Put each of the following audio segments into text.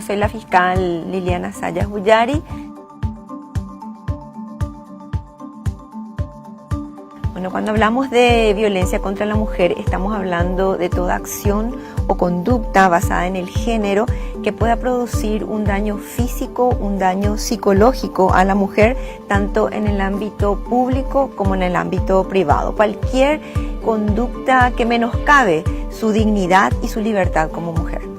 soy la fiscal Liliana Sayas Bullari. Bueno, cuando hablamos de violencia contra la mujer, estamos hablando de toda acción o conducta basada en el género que pueda producir un daño físico, un daño psicológico a la mujer, tanto en el ámbito público como en el ámbito privado. Cualquier conducta que menoscabe su dignidad y su libertad como mujer.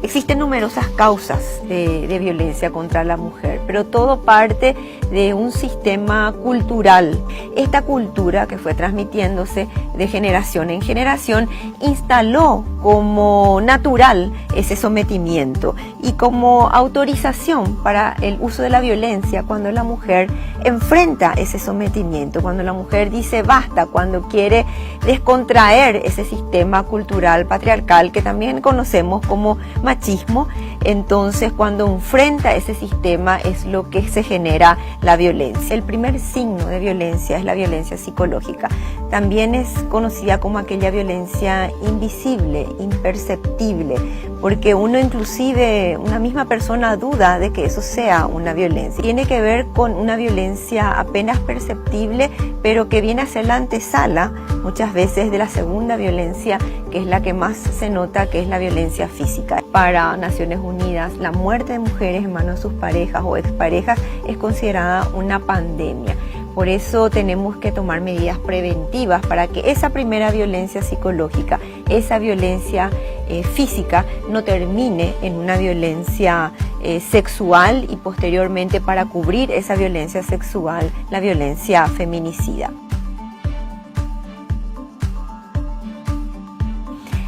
Existen numerosas causas de violencia contra la mujer, pero todo parte de un sistema cultural. Esta cultura que fue transmitiéndose de generación en generación instaló como natural ese sometimiento y como autorización para el uso de la violencia cuando la mujer enfrenta ese sometimiento, cuando la mujer dice basta, cuando quiere descontraer ese sistema cultural patriarcal que también conocemos como machismo. Entonces, cuando enfrenta ese sistema es lo que se genera la violencia. El primer signo de violencia es la violencia psicológica. También es conocida como aquella violencia invisible, imperceptible, porque uno inclusive, una misma persona duda de que eso sea una violencia. Tiene que ver con una violencia apenas perceptible, pero que viene a ser la antesala muchas veces de la segunda violencia, que es la que más se nota, que es la violencia física. Para Naciones Unidas, la muerte de mujeres en manos de sus parejas o exparejas es considerada una pandemia. Por eso tenemos que tomar medidas preventivas para que esa primera violencia psicológica, esa violencia física, no termine en una violencia sexual y posteriormente, para cubrir esa violencia sexual, la violencia feminicida.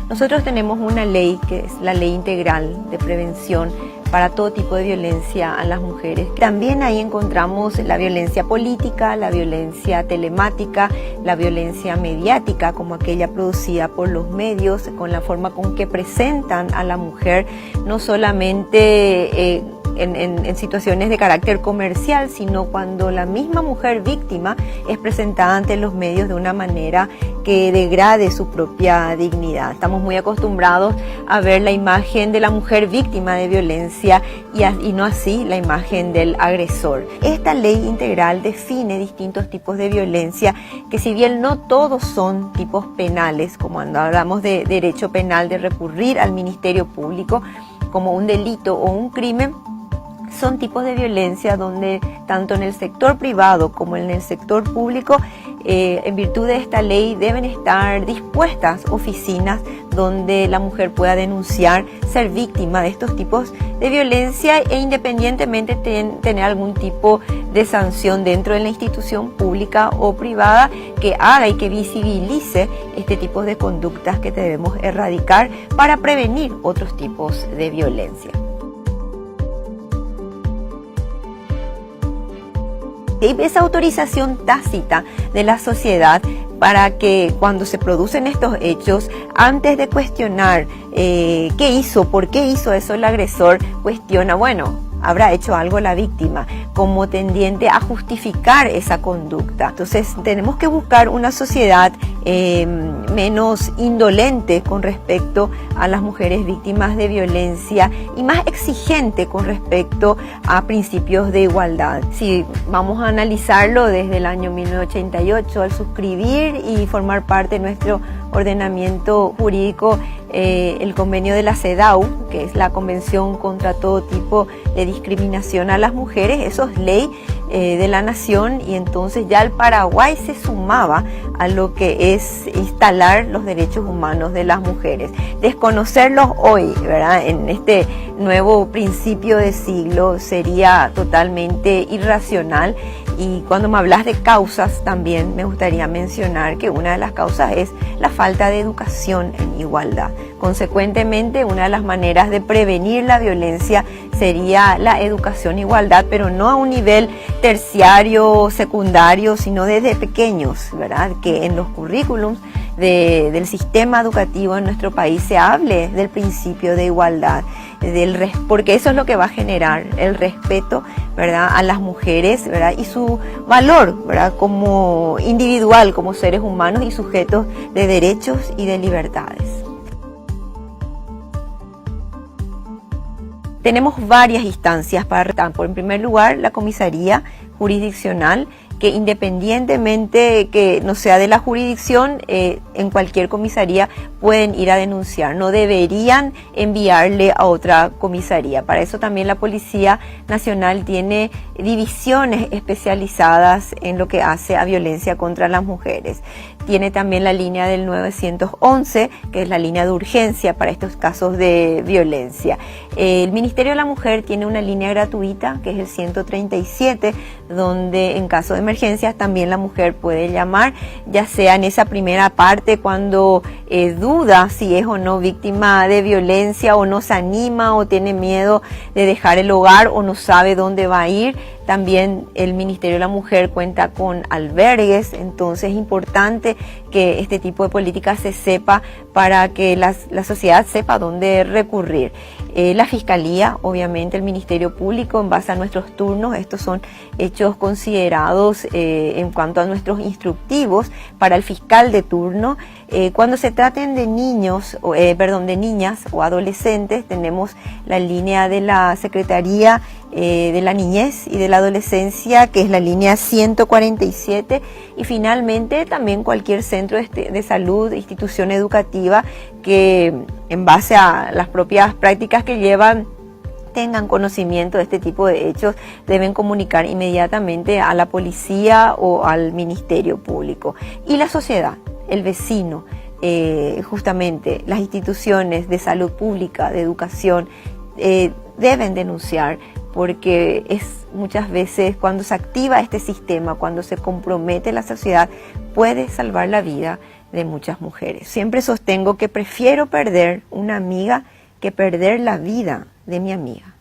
Nosotros tenemos una ley que es la Ley Integral de Prevención para todo tipo de violencia a las mujeres. También ahí encontramos la violencia política, la violencia telemática, la violencia mediática, como aquella producida por los medios, con la forma con que presentan a la mujer, no solamente en situaciones de carácter comercial, sino cuando la misma mujer víctima es presentada ante los medios de una manera que degrade su propia dignidad. Estamos muy acostumbrados a ver la imagen de la mujer víctima de violencia y no así la imagen del agresor. Esta ley integral define distintos tipos de violencia que, si bien no todos son tipos penales, como cuando hablamos de derecho penal, de recurrir al Ministerio Público como un delito o un crimen, son tipos de violencia donde tanto en el sector privado como en el sector público, en virtud de esta ley, deben estar dispuestas oficinas donde la mujer pueda denunciar ser víctima de estos tipos de violencia e independientemente tener algún tipo de sanción dentro de la institución pública o privada que haga y que visibilice este tipo de conductas que debemos erradicar para prevenir otros tipos de violencia. Esa autorización tácita de la sociedad para que cuando se producen estos hechos, antes de cuestionar qué hizo, por qué hizo eso el agresor, cuestiona, bueno, habrá hecho algo la víctima, como tendiente a justificar esa conducta. Entonces tenemos que buscar una sociedad menos indolente con respecto a las mujeres víctimas de violencia y más exigente con respecto a principios de igualdad. Si vamos a analizarlo desde el año 1988, al suscribir y formar parte de nuestro ordenamiento jurídico el convenio de la CEDAW, que es la Convención contra todo tipo de discriminación a las mujeres, eso es ley de la nación, y entonces ya el Paraguay se sumaba a lo que es instalar los derechos humanos de las mujeres. Desconocerlos hoy, ¿verdad?, en este nuevo principio de siglo sería totalmente irracional. Y cuando me hablas de causas, también me gustaría mencionar que una de las causas es la falta de educación en igualdad. Consecuentemente, una de las maneras de prevenir la violencia sería la educación en igualdad, pero no a un nivel terciario, secundario, sino desde pequeños, ¿verdad? Que en los currículums del sistema educativo en nuestro país se hable del principio de igualdad, porque eso es lo que va a generar el respeto, ¿verdad?, a las mujeres, ¿verdad?, y su valor, ¿verdad?, como individual, como seres humanos y sujetos de derechos y de libertades. Tenemos varias instancias para retar. En primer lugar, la comisaría jurisdiccional, que independientemente que no sea de la jurisdicción, en cualquier comisaría pueden ir a denunciar, no deberían enviarle a otra comisaría. Para eso también la Policía Nacional tiene divisiones especializadas en lo que hace a violencia contra las mujeres. Tiene también la línea del 911, que es la línea de urgencia para estos casos de violencia. El Ministerio de la Mujer tiene una línea gratuita, que es el 137, donde en caso de emergencias también la mujer puede llamar, ya sea en esa primera parte cuando duda si es o no víctima de violencia, o no se anima o tiene miedo de dejar el hogar o no sabe dónde va a ir. También el Ministerio de la Mujer cuenta con albergues, entonces es importante que este tipo de políticas se sepa para que la sociedad sepa dónde recurrir. La Fiscalía, obviamente el Ministerio Público, en base a nuestros turnos, estos son hechos considerados en cuanto a nuestros instructivos para el fiscal de turno. Cuando se traten de de niñas o adolescentes, tenemos la línea de la Secretaría de la Niñez y de la Adolescencia, que es la línea 147, y finalmente también cualquier centro de salud, institución educativa que en base a las propias prácticas que llevan tengan conocimiento de este tipo de hechos, deben comunicar inmediatamente a la policía o al Ministerio Público. Y la sociedad, el vecino, justamente las instituciones de salud pública, de educación, deben denunciar, porque es muchas veces cuando se activa este sistema, cuando se compromete la sociedad, puede salvar la vida de muchas mujeres. Siempre sostengo que prefiero perder una amiga que perder la vida de mi amiga.